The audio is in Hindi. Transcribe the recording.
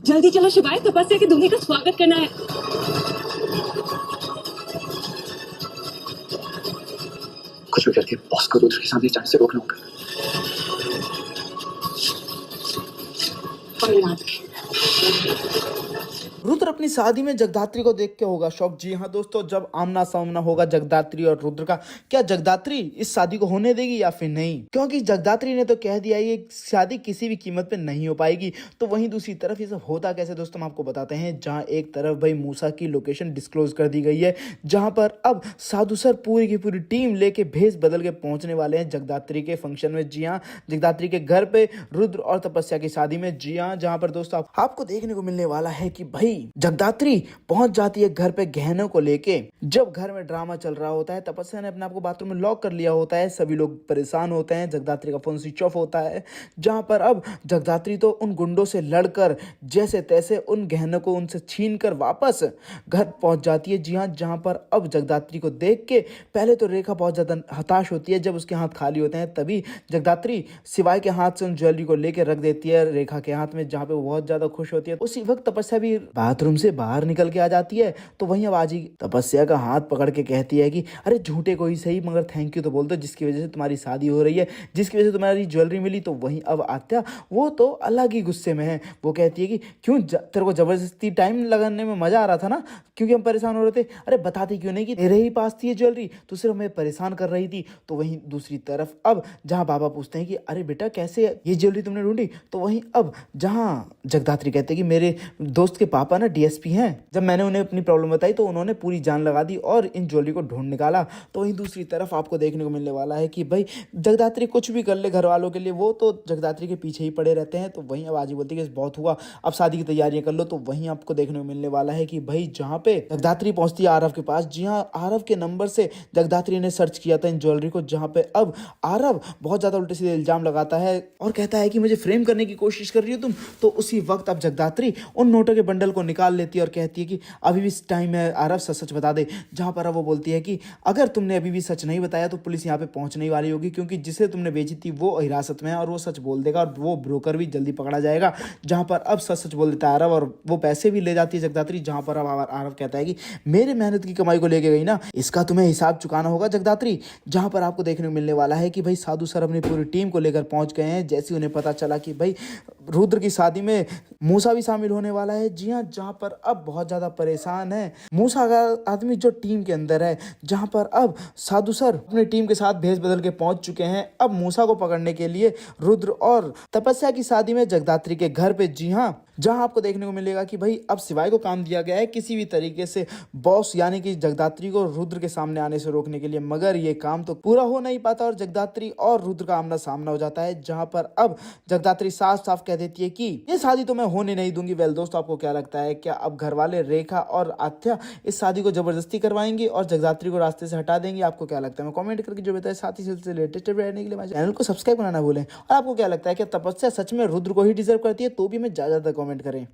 जल्दी चलो शिवाय, तपस्या की दूल्हे का स्वागत करना है। कुछ भी करके बॉस को रुद्र के सामने जाने से रोकना होगा। रुद्र अपनी शादी में जगदात्री को देख के होगा शॉक। जी हाँ दोस्तों, जब आमना सामना होगा जगदात्री और रुद्र का, क्या जगदात्री इस शादी को होने देगी या फिर नहीं? क्योंकि जगदात्री ने तो कह दिया ये शादी किसी भी कीमत पे नहीं हो पाएगी। तो वहीं दूसरी तरफ ये सब होता कैसे दोस्तों, हम आपको बताते हैं। जहां एक तरफ भाई मूसा की लोकेशन डिस्क्लोज कर दी गई है, जहां पर अब साधु सर पूरी की पूरी टीम लेके भेस बदल के पहुंचने वाले हैं जगदात्री के फंक्शन में। जी हाँ, जगदात्री के घर पे रुद्र और तपस्या की शादी में। जी हाँ, जहां पर दोस्तों आपको देखने को मिलने वाला है कि भाई जगदात्री पहुंच जाती है घर पे गहनों को लेके। जब घर में ड्रामा चल रहा होता है, तपस्या ने अपने आप को बाथरूम में लॉक कर लिया होता है, सभी लोग परेशान होते हैं, जगदात्री का फोन स्विच ऑफ होता है। जहां पर अब जगदात्री तो उन गुंडों से लड़कर जैसे तैसे उन गहनों को उनसे छीन कर वापस घर पहुंच जाती है। जी हाँ, जहां पर अब जगदात्री को देख के पहले तो रेखा बहुत ज्यादा हताश होती है। जब उसके हाथ खाली होते हैं तभी जगदात्री शिवाय के हाथ से उन ज्वेलरी को लेकर रख देती है रेखा के हाथ में, जहां पे वो बहुत ज्यादा खुश होती है। उसी वक्त तपस्या भी बाथरूम से बाहर निकल के आ जाती है। तो वहीं अब आजी तपस्या का हाथ पकड़ के कहती है कि अरे झूठे को ही सही मगर थैंक यू तो बोल दो, जिसकी वजह से तुम्हारी शादी हो रही है, जिसकी वजह से तुम्हारी ज्वेलरी मिली। तो वहीं अब आत्या वो तो अलग ही गुस्से में है। वो कहती है कि क्यों तेरे को जबरदस्ती टाइम लगाने में मजा आ रहा था ना, क्योंकि हम परेशान हो रहे थे। अरे बताती क्यों नहीं कि तेरे ही पास थी ये ज्वेलरी, तो सिर्फ हमें परेशान कर रही थी। तो वहीं दूसरी तरफ अब जहां बाबा पूछते हैं कि अरे बेटा कैसे ये ज्वेलरी तुमने ढूंढी, तो वहीं अब जहां जगदात्री कहते हैं कि मेरे दोस्त के पापा ना डीएसपी हैं, जब मैंने उन्हें अपनी प्रॉब्लम बताई तो उन्होंने पूरी जान लगा दी और इन ज्वेलरी को ढूंढ निकाला। तो वहीं दूसरी तरफ आपको देखने को मिलने वाला है कि भाई जगदात्री कुछ भी कर ले घर वालों के लिए, वो तो जगदात्री के पीछे ही पड़े रहते हैं। तो वहीं अब आजी बोलती है कि बहुत हुआ, अब शादी की तैयारियां कर लो। तो वहीं आपको देखने को मिलने वाला है कि भाई जहां पे जगदात्री पहुंचती है आरव के पास। जी हाँ, आरव के नंबर से जगदात्री ने सर्च किया था इन ज्वेलरी को, जहां पे अब आरव बहुत ज्यादा उल्टे सीधे इल्जाम लगाता है और कहता है कि मुझे फ्रेम करने की कोशिश कर रही हो तुम। तो उसी वक्त अब जगदात्री उन नोटों के बंडल को निकाल लेती है और कहती है कि अभी भी टाइम है आरव, सच सच बता दे। जहां पर अब वो बोलती है कि अगर तुमने अभी भी सच नहीं बताया तो पुलिस यहाँ पे पहुंचने वाली होगी, क्योंकि जिसे तुमने बेची थी वो हिरासत में है और वो सच बोल देगा और वो ब्रोकर भी जल्दी पकड़ा जाएगा। जहां पर अब सच सच बोल देता है आरव और वो पैसे भी ले जाती है जगदात्री। जहां पर अब आरव कहता है कि मेरे मेहनत की कमाई को लेके गई ना, इसका तुम्हें हिसाब चुकाना होगा जगदात्री। जहां पर आपको देखने को मिलने वाला है कि भाई साधु सर अपनी पूरी टीम को लेकर पहुंच गए हैं। जैसे उन्हें पता चला कि भाई रुद्र की शादी में मूसा भी शामिल होने वाला है। जी हाँ, जहां पर अब बहुत ज्यादा परेशान है मूसा का आदमी जो टीम के अंदर है। जहां पर अब साधु सर अपनी टीम के साथ भेस बदल के पहुंच चुके हैं अब मूसा को पकड़ने के लिए रुद्र और तपस्या की शादी में जगदात्री के घर पे। जी हाँ, जहां आपको देखने को मिलेगा कि भाई अब शिवाय को काम दिया गया है किसी भी तरीके से बॉस यानी कि जगदात्री को रुद्र के सामने आने से रोकने के लिए, मगर ये काम तो पूरा हो नहीं पाता और जगदात्री और रुद्र का आमना सामना हो जाता है। जहां पर अब जगदात्री साफ साफ कह देती है कि ये शादी तो मैं होने नहीं दूंगी। वेल दोस्तों, आपको क्या लगता है, क्या अब घर वाले रेखा और आत्या इस शादी को जबरदस्ती करवाएंगे और जगदात्री को रास्ते से हटा देंगे? आपको क्या लगता है, मैं कमेंट करके जो बताए। साथ ही सिलसिले लेटेस्ट रहने के लिए मेरे चैनल को सब्सक्राइब करना ना भूलें। और आपको क्या लगता है, क्या तपस्या सच में रुद्र को ही डिजर्व करती है? तो भी हमें ज्यादा कमेंट करें।